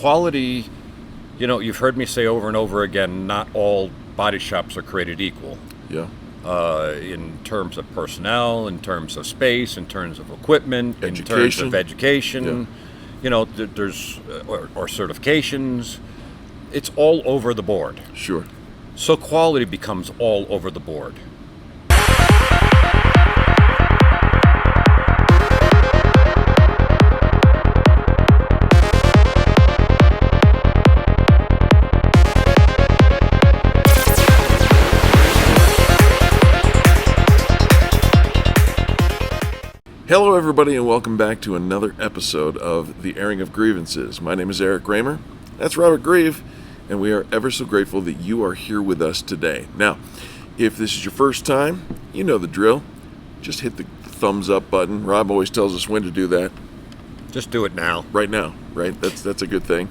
quality, you've heard me say over and over again, not all body shops are created equal. Yeah. In terms of personnel, in terms of space, in terms of equipment, in terms Education. of education, Yeah. there's or certifications. It's all over the board. Sure. So quality becomes all over the board. Hello, everybody, and welcome back to another episode of The Airing of Grievances. My name is Eric Reamer. That's Robert Grieve, and we are ever so grateful that you are here with us today. Now, if this is your first time, you know the drill. Just hit the thumbs up button. Rob always tells us when to do that. Just do it now. Right now, right? That's a good thing.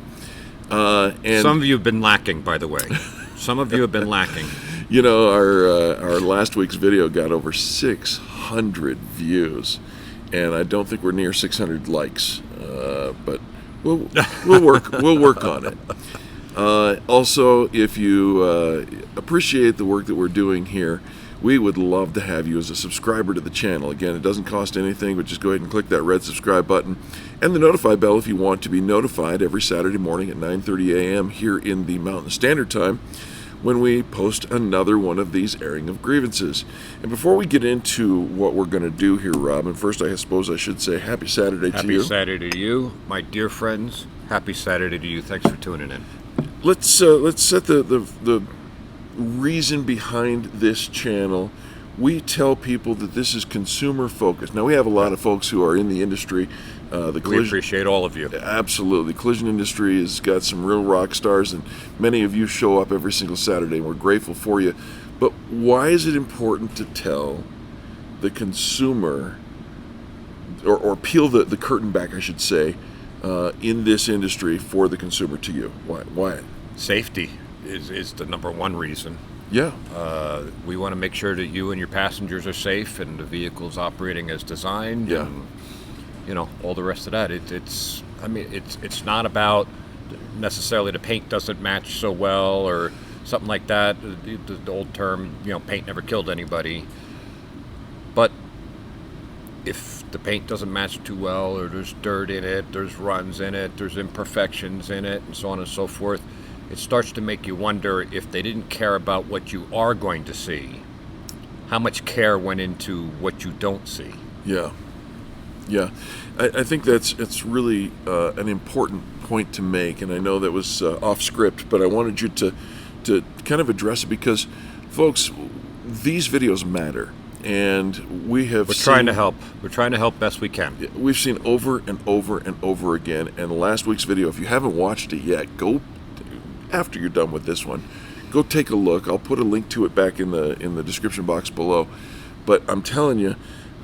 And some of you have been lacking, by the way. Some of you have been lacking. You know, our last week's video got over 600 views. And I don't think we're near 600 likes, but we'll work on it. Also, if you appreciate the work that we're doing here, we would love to have you as a subscriber to the channel. Again, it doesn't cost anything, but just go ahead and click that red subscribe button and the notify bell if you want to be notified every Saturday morning at 9:30 a.m. here in the Mountain Standard Time, when we post another one of these airing of grievances. And before we get into what we're going to do here, Robin, first I suppose I should say happy Saturday to you. Happy Saturday to you, my dear friends. Happy Saturday to you. Thanks for tuning in. Let's set the reason behind this channel. We tell people that this is consumer focused. Now, we have a lot of folks who are in the industry. We appreciate all of you. Absolutely. Collision industry has got some real rock stars, and many of you show up every single Saturday, and we're grateful for you. But why is it important to tell the consumer, or peel the curtain back, I should say, in this industry for the consumer to you? Why? Safety is the number one reason. Yeah. We want to make sure that you and your passengers are safe and the vehicle's operating as designed. Yeah. And, all the rest of that. It's not about necessarily the paint doesn't match so well or something like that. The old term, paint never killed anybody. But if the paint doesn't match too well, or there's dirt in it, there's runs in it, there's imperfections in it, and so on and so forth, it starts to make you wonder, if they didn't care about what you are going to see, how much care went into what you don't see. Yeah. I think it's really an important point to make, and I know that was off script, but I wanted you to kind of address it because, folks, these videos matter, and we're trying to help. We're trying to help best we can. We've seen over and over and over again, and last week's video, if you haven't watched it yet, go after you're done with this one. Go take a look. I'll put a link to it back in the description box below. But I'm telling you,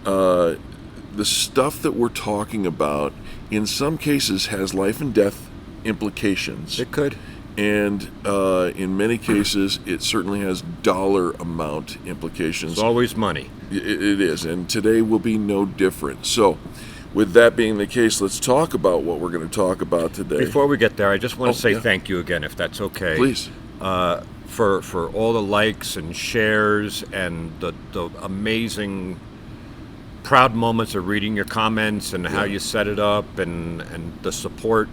the stuff that we're talking about, in some cases, has life and death implications. It could. And in many cases, it certainly has dollar amount implications. It's always money. It is. And today will be no different. So, with that being the case, let's talk about what we're going to talk about today. Before we get there, I just want to say thank you again, if that's okay. Please. For all the likes and shares and the amazing proud moments of reading your comments and how you set it up, and the support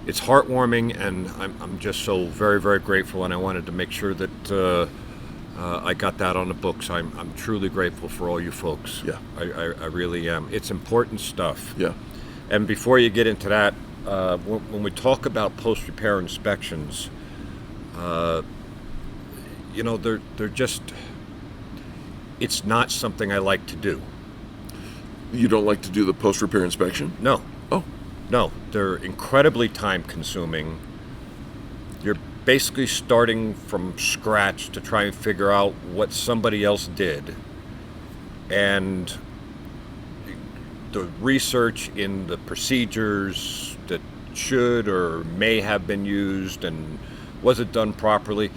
it's heartwarming, and I'm just so very, very grateful, and I wanted to make sure that I got that on the books. I'm truly grateful for all you folks. Yeah. I really am. It's important stuff. Yeah. And before you get into that, when we talk about post-repair inspections, they're just, it's not something I like to do. You don't like to do the post-repair inspection? No. Oh. No, they're incredibly time-consuming. You're basically starting from scratch to try and figure out what somebody else did. And the research in the procedures that should or may have been used, and was it done properly?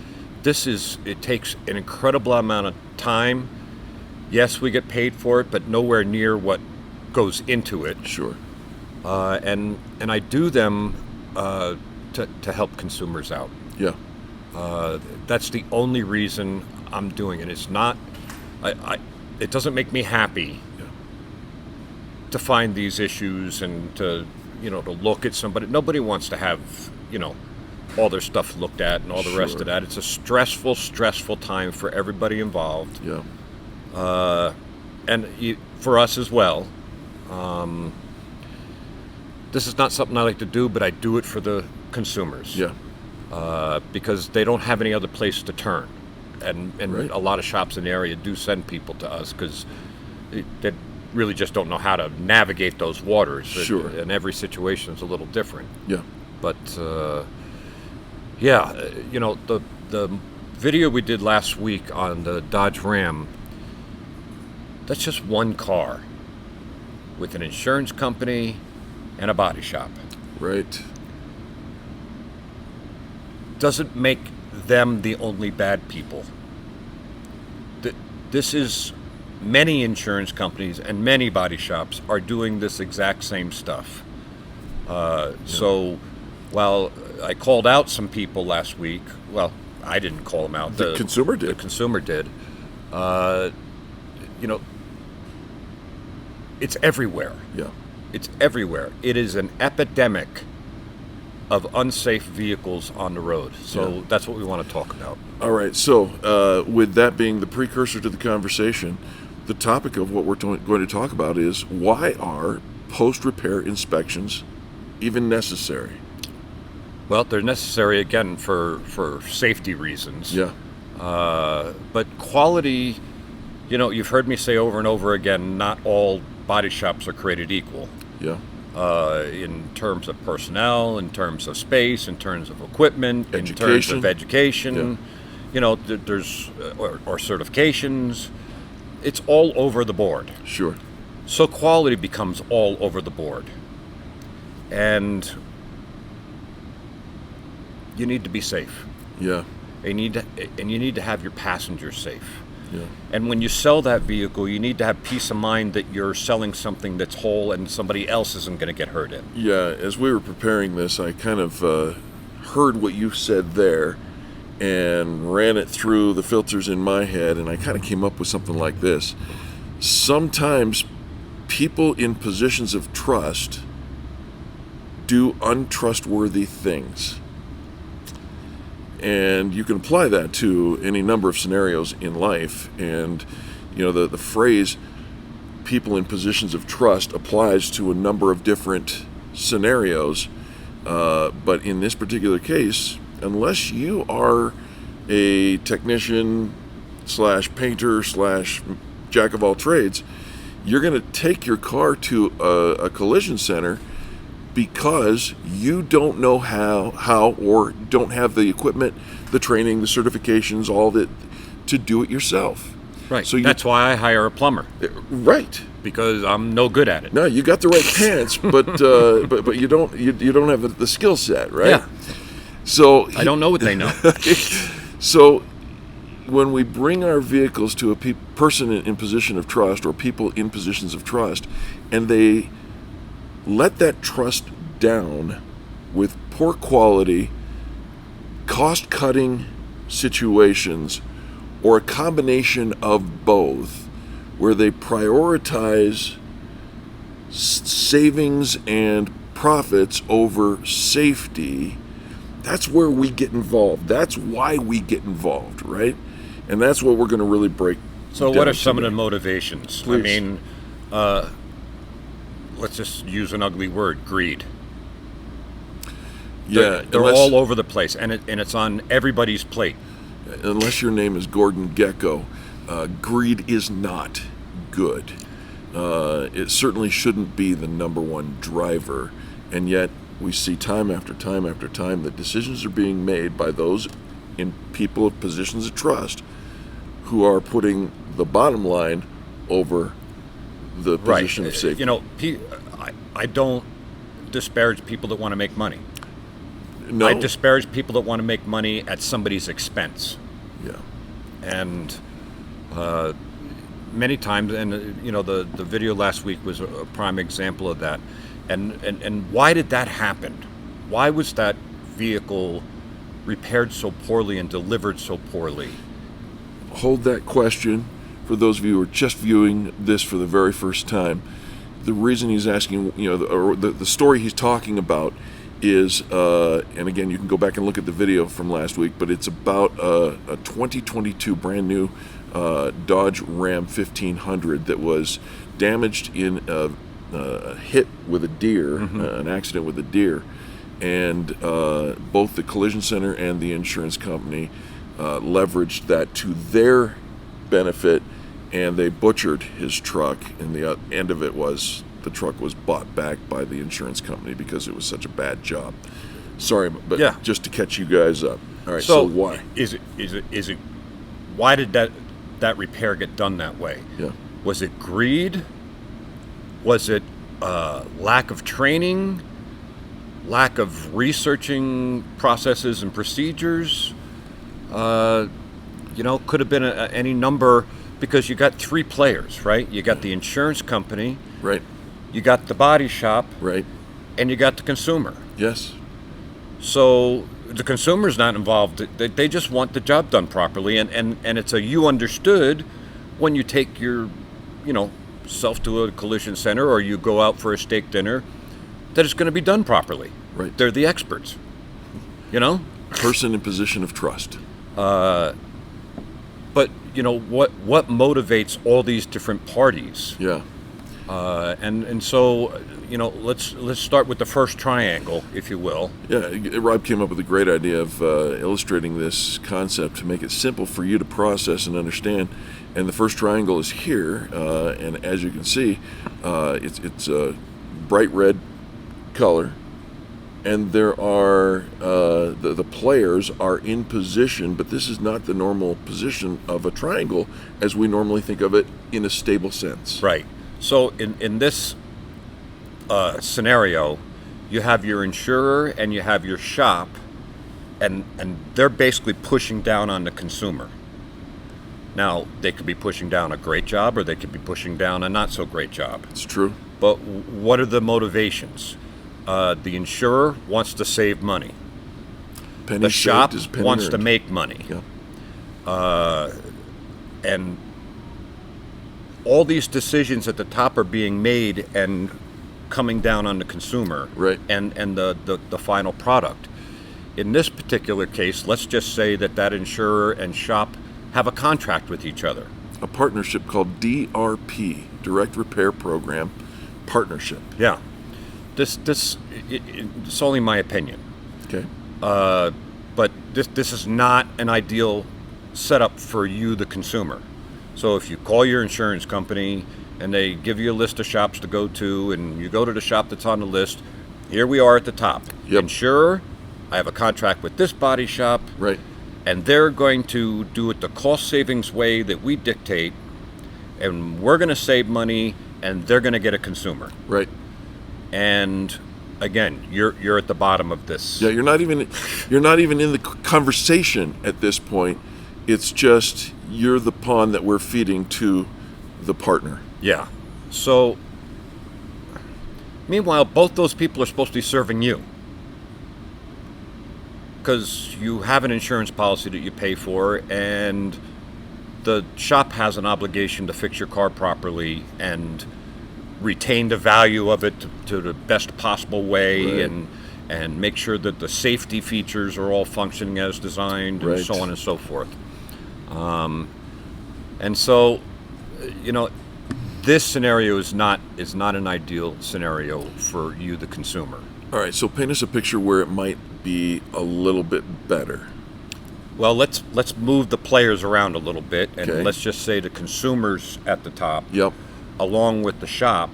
It takes an incredible amount of time. Yes, we get paid for it, but nowhere near what goes into it. Sure. and I do them to help consumers out. Yeah. That's the only reason I'm doing it. It's not. It doesn't make me happy to find these issues and to look at somebody. Nobody wants to have all their stuff looked at and all the rest of that. It's a stressful time for everybody involved. Yeah. And for us as well. This is not something I like to do, but I do it for the consumers. Yeah. Because they don't have any other place to turn. And Right. a lot of shops in the area do send people to us because they really just don't know how to navigate those waters. Sure. And every situation is a little different. Yeah. But the video we did last week on the Dodge Ram, that's just one car with an insurance company and a body shop. Right. Doesn't make them the only bad people. This is many insurance companies and many body shops are doing this exact same stuff. So while I called out some people last week, well, I didn't call them out. The consumer did. The consumer did. It's everywhere. Yeah. It's everywhere. It is an epidemic of unsafe vehicles on the road. So that's what we want to talk about. All right. So with that being the precursor to the conversation, the topic of what we're going to talk about is why are post-repair inspections even necessary? Well, they're necessary, again, for safety reasons. Yeah. But quality, you've heard me say over and over again, not all body shops are created equal. Yeah. In terms of personnel, in terms of space, in terms of equipment, in terms Education. of education, Yeah. there's or certifications. It's all over the board. Sure. So quality becomes all over the board. And you need to be safe. Yeah. And you need to have your passengers safe. Yeah. And when you sell that vehicle, you need to have peace of mind that you're selling something that's whole and somebody else isn't going to get hurt in. Yeah. As we were preparing this, I kind of heard what you said there and ran it through the filters in my head, and I kind of came up with something like this. Sometimes people in positions of trust do untrustworthy things. And you can apply that to any number of scenarios in life. And, the phrase people in positions of trust applies to a number of different scenarios. But in this particular case, unless you are a technician / painter / jack of all trades, you're going to take your car to a collision center because you don't know how or don't have the equipment, the training, the certifications, all that to do it yourself. Right. So that's why I hire a plumber. Right. Because I'm no good at it. No, you got the right pants, but you don't have the skill set, right? Yeah. So I don't know what they know. So when we bring our vehicles to a person in position of trust or people in positions of trust, and they let that trust down with poor quality, cost-cutting situations, or a combination of both, where they prioritize savings and profits over safety, that's where we get involved. That's why we get involved, right? And that's what we're going to really break So down what are some of today. the motivations? Please. I mean, let's just use an ugly word, greed. Yeah, They're all over the place, and it's on everybody's plate. unless your name is Gordon Gecko, greed is not good. It certainly shouldn't be the number one driver, and yet we see time after time after time that decisions are being made by those in people of positions of trust who are putting the bottom line over the position of safety. I don't disparage people that want to make money. No. I disparage people that want to make money at somebody's expense. Yeah. And many times, and the video last week was a prime example of that. And why did that happen? Why was that vehicle repaired so poorly and delivered so poorly? Hold that question for those of you who are just viewing this for the very first time. The reason he's asking, the story he's talking about is, and again, you can go back and look at the video from last week, but it's about a 2022 brand new Dodge Ram 1500 that was damaged in a hit with a deer, an accident with a deer, and both the collision center and the insurance company leveraged that to their benefit, and they butchered his truck, and the end of it was the truck was bought back by the insurance company because it was such a bad job. Sorry, but yeah, just to catch you guys up. All right, so why? Is it why did that repair get done that way? Yeah. Was it greed? Was it lack of training? Lack of researching processes and procedures? Could have been any number, because you got three players, right? You got the insurance company, right? You got the body shop, right? And you got the consumer. Yes. So the consumer's not involved. They just want the job done properly, and it's a you understood when you take your, self to a collision center or you go out for a steak dinner, that it's going to be done properly. Right. They're the experts. Person in position of trust. But what motivates all these different parties? Yeah. And so let's start with the first triangle, if you will. Yeah, Rob came up with a great idea of illustrating this concept to make it simple for you to process and understand. And the first triangle is here, and as you can see, it's a bright red color, and there are the players are in position, but this is not the normal position of a triangle as we normally think of it in a stable sense. Right. So in this scenario, you have your insurer and you have your shop, and they're basically pushing down on the consumer. Now, they could be pushing down a great job, or they could be pushing down a not so great job. It's true. But what are the motivations? The insurer wants to save money. Penny the shop saved is penny wants earned. to make money. Yeah. And all these decisions at the top are being made and coming down on the consumer, right? And the final product. In this particular case, let's just say that insurer and shop have a contract with each other. A partnership called DRP, Direct Repair Program Partnership. Yeah. It's only my opinion. Okay. But this is not an ideal setup for you, the consumer. So if you call your insurance company and they give you a list of shops to go to, and you go to the shop that's on the list, here we are at the top. Yep. Insurer, I have a contract with this body shop. Right. And they're going to do it the cost savings way that we dictate, and we're going to save money, and they're going to get a consumer. Right. And again, you're at the bottom of this. Yeah, you're not even in the conversation at this point. It's just you're the pawn that we're feeding to the partner. Yeah. So meanwhile, both those people are supposed to be serving you, because you have an insurance policy that you pay for, and the shop has an obligation to fix your car properly and retain the value of it to the best possible way, right. and make sure that the safety features are all functioning as designed, and right. so on and so forth. And so, this scenario is not an ideal scenario for you, the consumer. All right, so paint us a picture where it might be a little bit better. Well, let's move the players around a little bit, and Okay. let's just say the consumer's at the top, Yep. along with the shop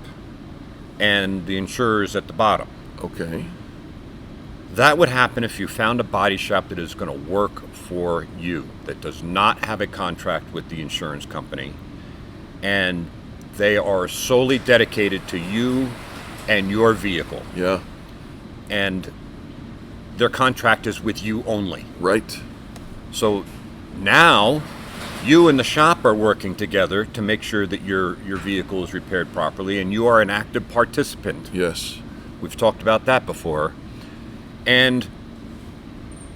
and the insurers at the bottom. Okay. That would happen if you found a body shop that is going to work for you, that does not have a contract with the insurance company, and they are solely dedicated to you and your vehicle. Yeah. And their contract is with you only. Right. So now you and the shop are working together to make sure that your vehicle is repaired properly, and you are an active participant. Yes. We've talked about that before. And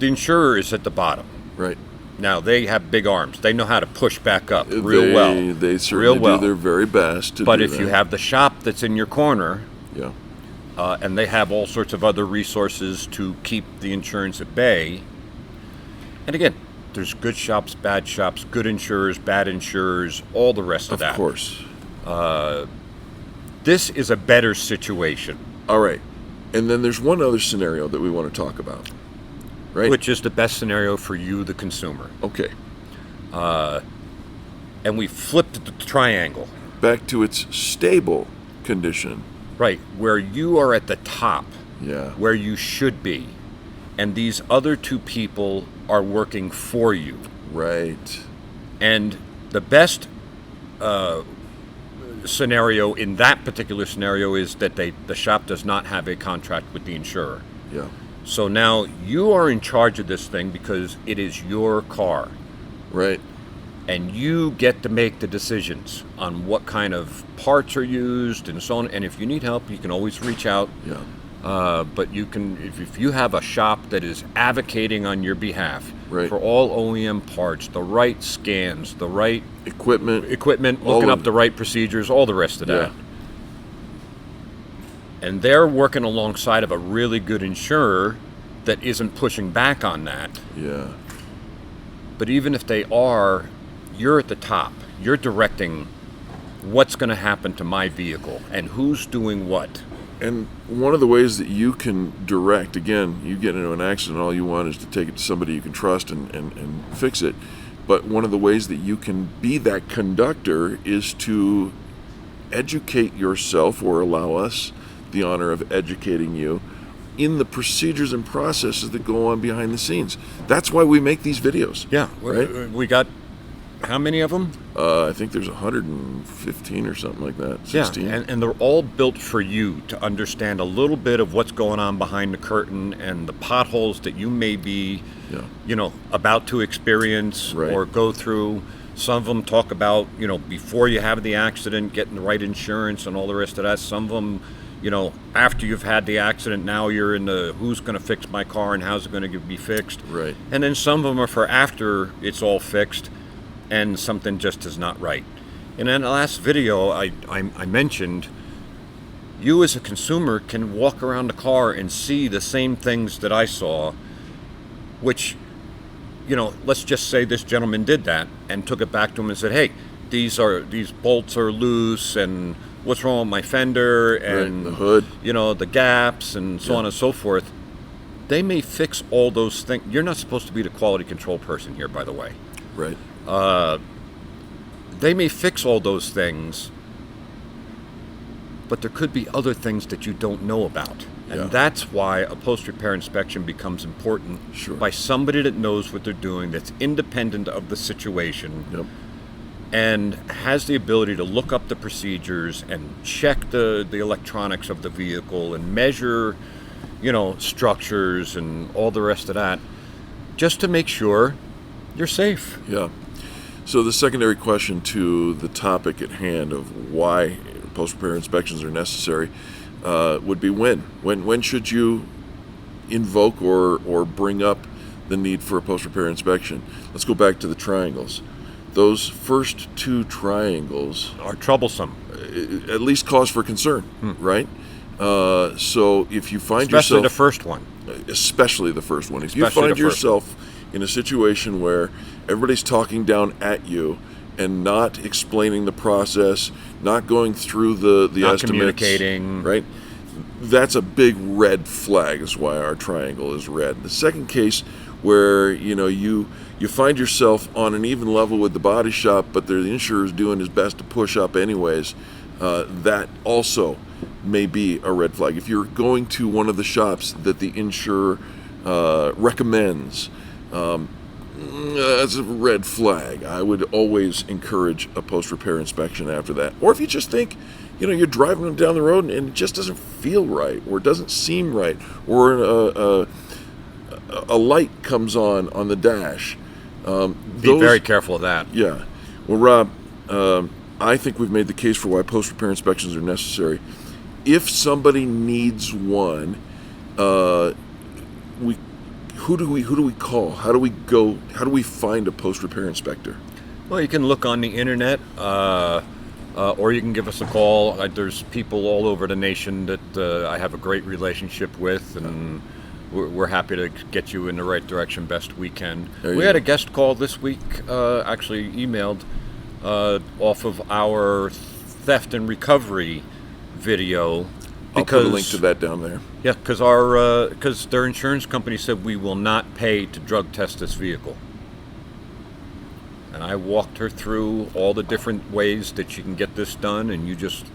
the insurer is at the bottom. Right. Now, they have big arms. They know how to push back up real well. They certainly do their very best to do that. But if you have the shop that's in your corner, yeah, and they have all sorts of other resources to keep the insurance at bay, and again, there's good shops, bad shops, good insurers, bad insurers, all the rest of that. Of course. This is a better situation. All right. And then there's one other scenario that we want to talk about. Right. Which is the best scenario for you, the consumer. Okay. And we flipped the triangle. Back to its stable condition. Right, where you are at the top. Yeah. Where you should be. And these other two people are working for you. Right. And the best scenario in that particular scenario is that the shop does not have a contract with the insurer. Yeah. So now you are in charge of this thing because it is your car. Right. And you get to make the decisions on what kind of parts are used and so on. And if you need help, you can always reach out. Yeah. But you can, if you have a shop that is advocating on your behalf right. for all OEM parts, the right scans, the right equipment, looking up the right procedures, all the rest of that. And they're working alongside of a really good insurer that isn't pushing back on that. Yeah. But even if they are, you're at the top. You're directing what's going to happen to my vehicle and who's doing what. And one of the ways that you can direct, again, you get into an accident, all you want is to take it to somebody you can trust and fix it. But one of the ways that you can be that conductor is to educate yourself, or allow us the honor of educating you in the procedures and processes that go on behind the scenes. That's why we make these videos. Yeah. Right? We got how many of them? I think there's 115 or something like that. 16. Yeah, and they're all built for you to understand a little bit of what's going on behind the curtain and the potholes that you may be, about to experience or go through. Some of them talk about, before you have the accident, getting the right insurance and all the rest of that. Some of them, after you've had the accident, now you're in the who's going to fix my car and how's it going to be fixed. Right. And then some of them are for after it's all fixed and something just is not right. And in the last video, I mentioned you as a consumer can walk around the car and see the same things that I saw, which, let's just say this gentleman did that and took it back to him and said, hey, these bolts are loose and what's wrong with my fender and the hood, the gaps and so on and so forth. They may fix all those things. You're not supposed to be the quality control person here, by the way. Right. They may fix all those things, but there could be other things that you don't know about. And that's why a post-repair inspection becomes important by somebody that knows what they're doing, that's independent of the situation, and has the ability to look up the procedures and check the electronics of the vehicle and measure, structures and all the rest of that, just to make sure you're safe. Yeah. So the secondary question to the topic at hand of why post-repair inspections are necessary would be when. When should you invoke or bring up the need for a post-repair inspection? Let's go back to the triangles. Those first two triangles are troublesome. At least cause for concern, right? So if you find especially yourself... the first one. Especially the first one. If you find yourself in a situation where everybody's talking down at you and not explaining the process, not going through the not estimates, communicating, right? That's a big red flag. Is why our triangle is red. The second case where you find yourself on an even level with the body shop, but the insurer is doing his best to push up anyways, that also may be a red flag. If you're going to one of the shops that the insurer recommends, that's a red flag. I would always encourage a post-repair inspection after that. Or if you just think, you're driving down the road and it just doesn't feel right, or it doesn't seem right, or a light comes on the dash. Be very careful of that. Yeah. Well, Rob, I think we've made the case for why post-repair inspections are necessary. if somebody needs one, who do we call? How do we go? How do we find a post repair inspector? Well, you can look on the internet, or you can give us a call. There's people all over the nation that I have a great relationship with, and we're happy to get you in the right direction best we can. We had a guest call this week, actually emailed, off of our theft and recovery video. I'll put a link to that down there. Yeah, because their insurance company said we will not pay to drug test this vehicle. And I walked her through all the different ways that you can get this done, and you just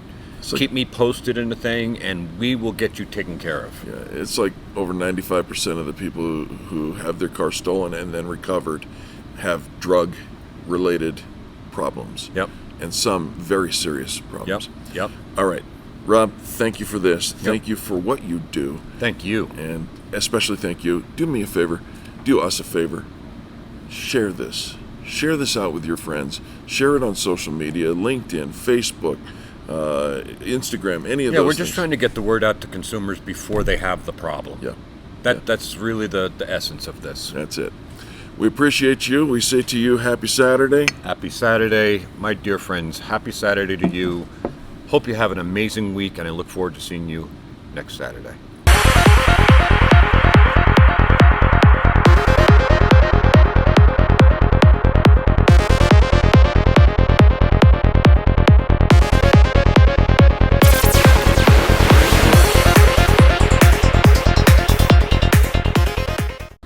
keep me posted in the thing, and we will get you taken care of. Yeah, it's like over 95% of the people who have their car stolen and then recovered have drug-related problems. Yep. And some very serious problems. Yep. All right. Rob, thank you for this. Yep. Thank you for what you do. Thank you. And especially thank you. Do me a favor. Do us a favor. Share this. Share this out with your friends. Share it on social media, LinkedIn, Facebook, Instagram, any of those Yeah, we're things. just trying to get the word out to consumers before they have the problem. Yeah. That's really the essence of this. That's it. We appreciate you. We say to you, happy Saturday. Happy Saturday, my dear friends. Happy Saturday to you. Hope you have an amazing week, and I look forward to seeing you next Saturday.